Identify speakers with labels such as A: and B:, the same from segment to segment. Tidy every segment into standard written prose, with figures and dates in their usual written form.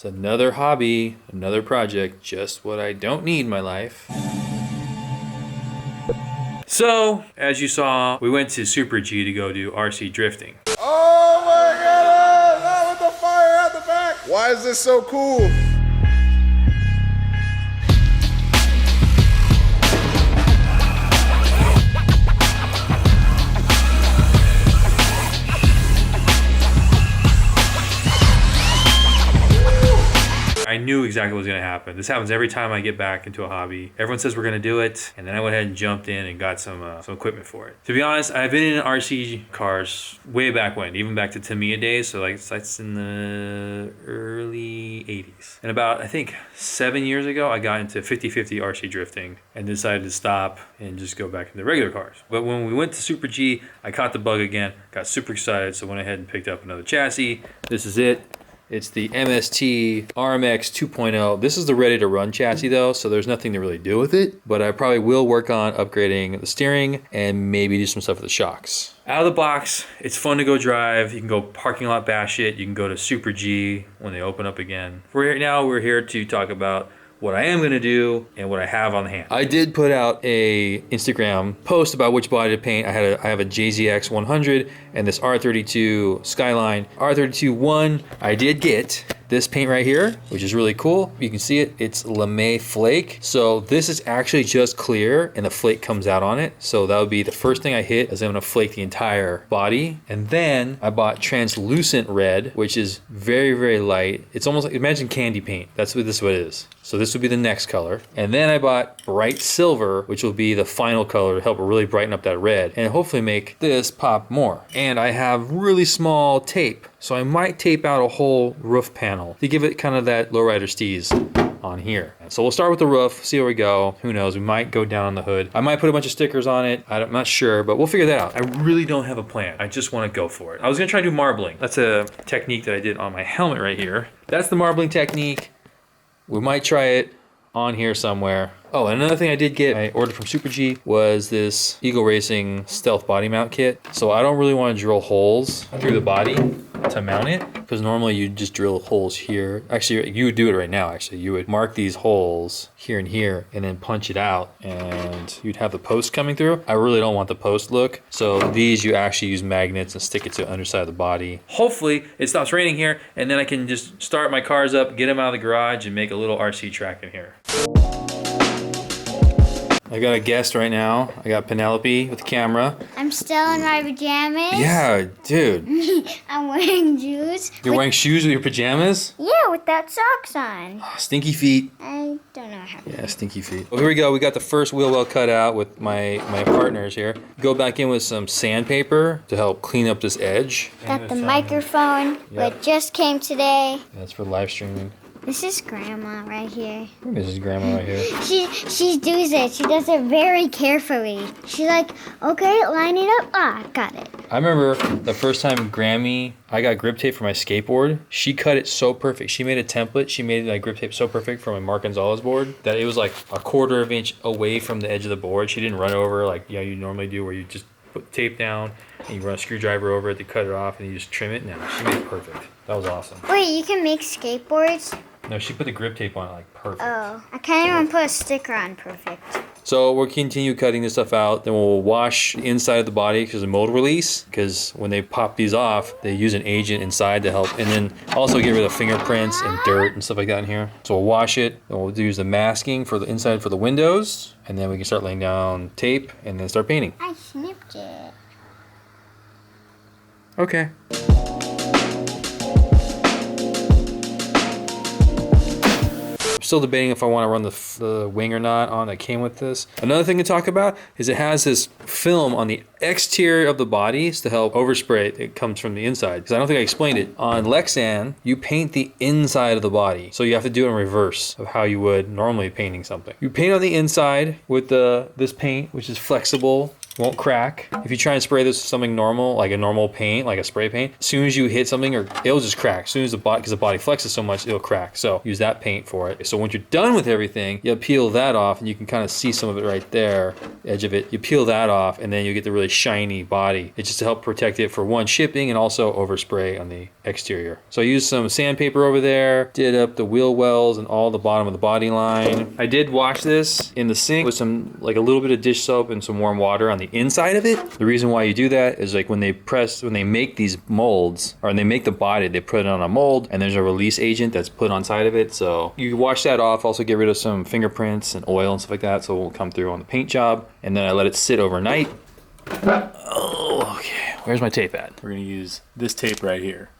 A: It's another hobby, another project, just what I don't need in my life. So, as you saw, we went to Super G to go do RC drifting.
B: Oh my god! Not with the fire at the back! Why is this so cool?
A: I knew exactly what was going to happen. This happens every time I get back into a hobby. Everyone says we're going to do it, and then I went ahead and jumped in and got some equipment for it. To be honest, I've been in RC cars way back when, even back to Tamiya days, so like that's in the early 80s. And about, I think, 7 years ago, I got into 50/50 RC drifting and decided to stop and just go back into regular cars. But when we went to Super G, I caught the bug again, got super excited, so went ahead and picked up another chassis. This is it. It's the MST RMX 2.0. This is the ready to run chassis though, so there's nothing to really do with it, but I probably will work on upgrading the steering and maybe do some stuff with the shocks. Out of the box, it's fun to go drive. You can go parking lot bash it. You can go to Super G when they open up again. Right now, we're here to talk about what I am going to do and what I have on hand. I did put out a Instagram post about which body to paint. I have a JZX 100 and this R32 Skyline. R32-1, I did get this paint right here, which is really cool. You can see it, it's lame flake. So this is actually just clear and the flake comes out on it. So that would be the first thing I hit, is I'm gonna flake the entire body. And then I bought translucent red, which is very, very light. It's almost like, imagine candy paint. That's what this what it is. So this would be the next color. And then I bought bright silver, which will be the final color to help really brighten up that red and hopefully make this pop more. And I have really small tape. So I might tape out a whole roof panel to give it kind of that lowrider steez on here. So we'll start with the roof, see where we go. Who knows, we might go down on the hood. I might put a bunch of stickers on it. I'm not sure, but we'll figure that out. I really don't have a plan. I just want to go for it. I was gonna try to do marbling. That's a technique that I did on my helmet right here. That's the marbling technique. We might try it on here somewhere. Oh, and another thing I did get, I ordered from Super G, was this Eagle Racing Stealth Body Mount Kit. So I don't really want to drill holes through the body to mount it, because normally you just drill holes here. Actually, you would do it right now, actually. You would mark these holes here and here, and then punch it out, and you'd have the post coming through. I really don't want the post look. So these, you actually use magnets and stick it to the underside of the body. Hopefully, it stops raining here, and then I can just start my cars up, get them out of the garage, and make a little RC track in here. I got a guest right now. I got Penelope with the camera.
C: I'm still in my pajamas.
A: Yeah, dude.
C: I'm wearing shoes.
A: You're wearing shoes with your pajamas?
C: Yeah, without socks on.
A: Oh, stinky feet.
C: I don't know how.
A: Yeah, stinky feet. Well, here we go. We got the first wheel well cut out with my partners here. Go back in with some sandpaper to help clean up this edge.
C: Got the microphone, but just came today.
A: That's for live streaming.
C: This is Grandma right here.
A: This is Grandma right here.
C: She does it. She does it very carefully. She's like, okay, line it up. Ah, got it.
A: I remember the first time I got grip tape for my skateboard. She cut it so perfect. She made a template. She made like grip tape so perfect for my Mark Gonzalez board that it was like a 1/4 inch away from the edge of the board. She didn't run over like you normally do, where you just put tape down and you run a screwdriver over it to cut it off and you just trim it. No, she made it perfect. That was awesome.
C: Wait, you can make skateboards?
A: No, she put the grip tape on it like perfect.
C: Oh, I can't even put a sticker on perfect.
A: So we'll continue cutting this stuff out. Then we'll wash the inside of the body because of mold release. Because when they pop these off, they use an agent inside to help. And then also get rid of fingerprints and dirt and stuff like that in here. So we'll wash it. And we'll use the masking for the inside for the windows. And then we can start laying down tape and then start painting.
C: I snipped it.
A: Okay. Still debating if I want to run the wing or not on that came with this. Another thing to talk about is it has this film on the exterior of the bodies to help overspray. It comes from the inside, because I don't think I explained it. On Lexan, you paint the inside of the body, so you have to do it in reverse of how you would normally painting something. You paint on the inside with this paint, which is flexible won't crack. If you try and spray this with something normal, like a normal paint, like a spray paint, as soon as you hit something, or it'll just crack. As soon as the body, because the body flexes so much, it'll crack. So use that paint for it. So once you're done with everything, you peel that off, and you can kind of see some of it right there, the edge of it. You peel that off, and then you get the really shiny body. It's just to help protect it for one, shipping, and also overspray on the exterior. So I used some sandpaper over there, did up the wheel wells and all the bottom of the body line. I did wash this in the sink with some, like a little bit of dish soap and some warm water on the inside of it. The reason why you do that is like when they make these molds, or when they make the body, they put it on a mold, and there's a release agent that's put on side of it. So you wash that off, also get rid of some fingerprints and oil and stuff like that, so it won't come through on the paint job. And then I let it sit overnight. Oh, okay. Where's my tape at? We're gonna use this tape right here.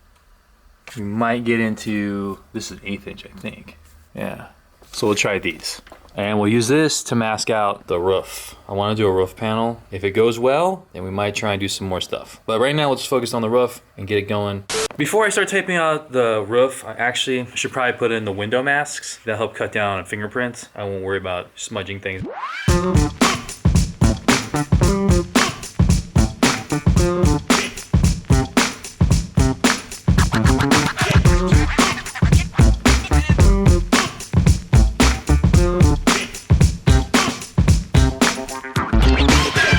A: We might get into, this is an 1/8 inch, I think. Yeah. So we'll try these. And we'll use this to mask out the roof. I want to do a roof panel. If it goes well, then we might try and do some more stuff. But right now, let's focus on the roof and get it going. Before I start taping out the roof, I should probably put in the window masks. That'll help cut down on fingerprints. I won't worry about smudging things.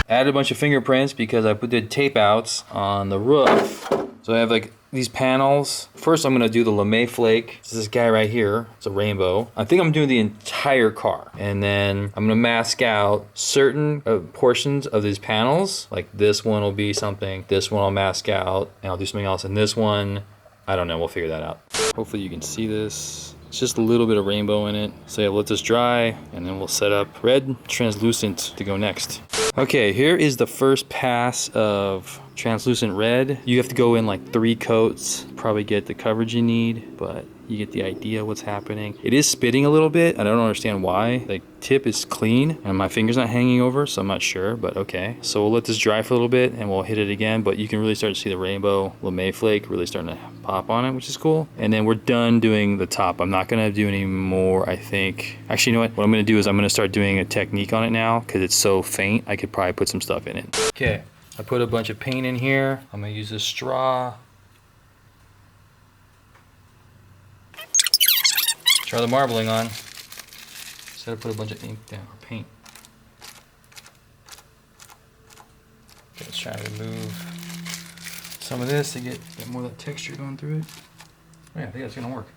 A: Added a bunch of fingerprints because I did tape outs on the roof. So I have like these panels. First I'm gonna do the lame flake. It's this guy right here, it's a rainbow. I think I'm doing the entire car. And then I'm gonna mask out certain portions of these panels. Like this one will be something, this one I'll mask out, and I'll do something else. And this one, I don't know, we'll figure that out. Hopefully you can see this. It's just a little bit of rainbow in it. So yeah, let this dry, and then we'll set up red translucent to go next. Okay, here is the first pass of translucent red. You have to go in like 3 coats, probably get the coverage you need, but you get the idea what's happening. It is spitting a little bit. I don't understand why. The tip is clean and my finger's not hanging over, so I'm not sure, but okay. So we'll let this dry for a little bit and we'll hit it again, but you can really start to see the rainbow lame flake really starting to pop on it, which is cool. And then we're done doing the top. I'm not gonna do any more, I think. Actually, you know what I'm gonna do is I'm gonna start doing a technique on it now because it's so faint. I could probably put some stuff in it. Okay, I put a bunch of paint in here. I'm gonna use this straw. Try the marbling on. Instead of put a bunch of ink down, or paint. Okay, let's try to remove some of this to get more of that texture going through it. Oh yeah, I think that's gonna work.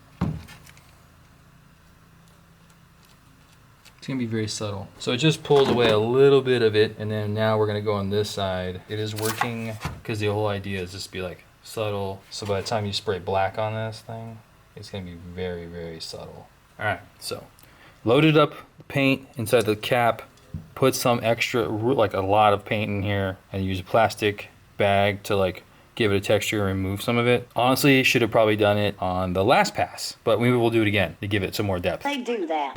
A: It's gonna be very subtle. So it just pulls away a little bit of it, and then now we're gonna go on this side. It is working, because the whole idea is just to be like subtle. So by the time you spray black on this thing, it's gonna be very, very subtle. All right, so loaded up the paint inside the cap, put some extra, like a lot of paint in here, and use a plastic bag to like give it a texture and remove some of it. Honestly, should have probably done it on the last pass, but maybe we'll do it again to give it some more depth.
D: They do that.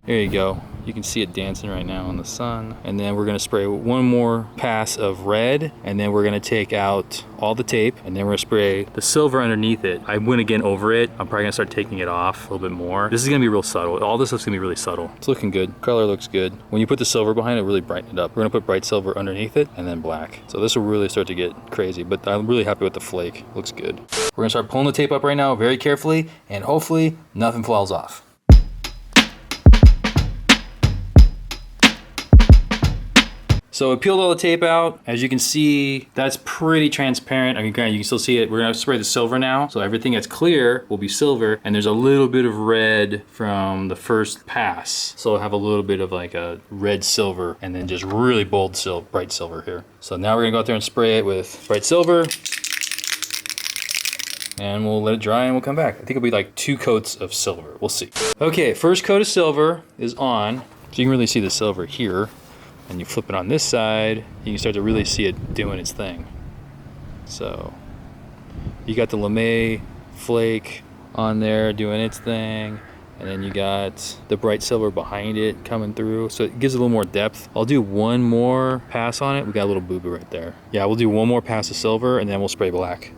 A: There you go. You can see it dancing right now in the sun. And then we're gonna spray one more pass of red, and then we're gonna take out all the tape, and then we're gonna spray the silver underneath it. I went again over it. I'm probably gonna start taking it off a little bit more. This is gonna be real subtle. All this stuff's gonna be really subtle. It's looking good. Color looks good. When you put the silver behind it, really brighten it up. We're gonna put bright silver underneath it, and then black. So this will really start to get crazy, but I'm really happy with the flake. Looks good. We're gonna start pulling the tape up right now very carefully, and hopefully nothing falls off. So I peeled all the tape out. As you can see, that's pretty transparent. I mean, granted, you can still see it. We're gonna spray the silver now. So everything that's clear will be silver, and there's a little bit of red from the first pass. So I'll have a little bit of like a red silver, and then just really bold bright silver here. So now we're gonna go out there and spray it with bright silver, and we'll let it dry and we'll come back. I think it'll be like 2 coats of silver. We'll see. Okay, first coat of silver is on. So you can really see the silver here. And you flip it on this side, you can start to really see it doing its thing. So you got the lame flake on there doing its thing, and then you got the bright silver behind it coming through, so it gives it a little more depth. I'll do one more pass on it. We got a little boo-boo right there. Yeah, we'll do one more pass of silver, and then we'll spray black.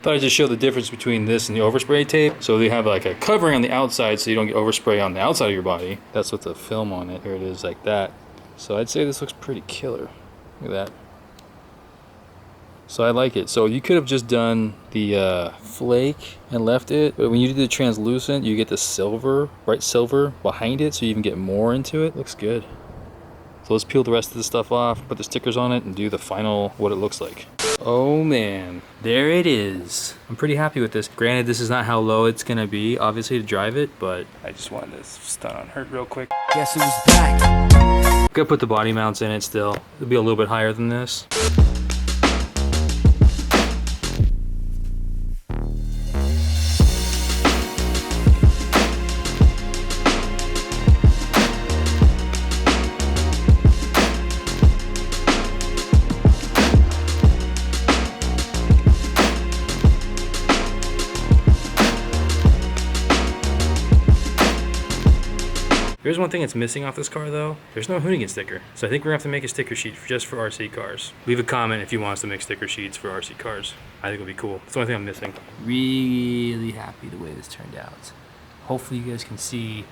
A: Thought I'd just show the difference between this and the overspray tape. So they have like a covering on the outside so you don't get overspray on the outside of your body. That's with the film on it. Here it is like that. So I'd say this looks pretty killer. Look at that. So I like it. So you could have just done the flake and left it, but when you do the translucent, you get the silver, bright silver behind it, so you even get more into it. Looks good. So let's peel the rest of the stuff off, put the stickers on it, and do the final, what it looks like. Oh man, there it is. I'm pretty happy with this. Granted, this is not how low it's gonna be, obviously, to drive it, but I just wanted to stun on Hurt real quick.
D: Guess who's back?
A: Gotta put the body mounts in it still. It'll be a little bit higher than this. Here's one thing that's missing off this car though. There's no Hoonigan sticker. So I think we're gonna have to make a sticker sheet just for RC cars. Leave a comment if you want us to make sticker sheets for RC cars. I think it'll be cool. That's the only thing I'm missing. Really happy the way this turned out. Hopefully you guys can see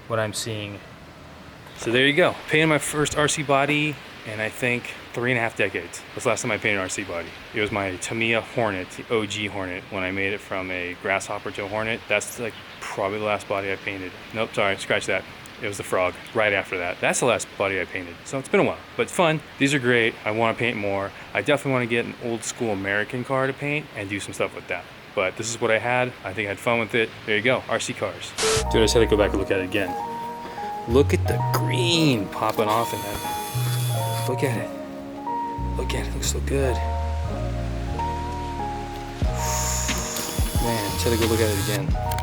A: what I'm seeing. So there you go. Painted my first RC body in I think 3.5 decades. That's the last time I painted an RC body. It was my Tamiya Hornet, the OG Hornet, when I made it from a Grasshopper to a Hornet. That's like probably the last body I painted. Nope, sorry, scratch that. It was the Frog right after that. That's the last body I painted. So it's been a while, but fun. These are great. I want to paint more. I definitely want to get an old school American car to paint and do some stuff with that. But this is what I had. I think I had fun with it. There you go, RC cars. Dude, I just had to go back and look at it again. Look at the green popping off in that. Look at it. Look at it, it looks so good. Man, just had to go look at it again.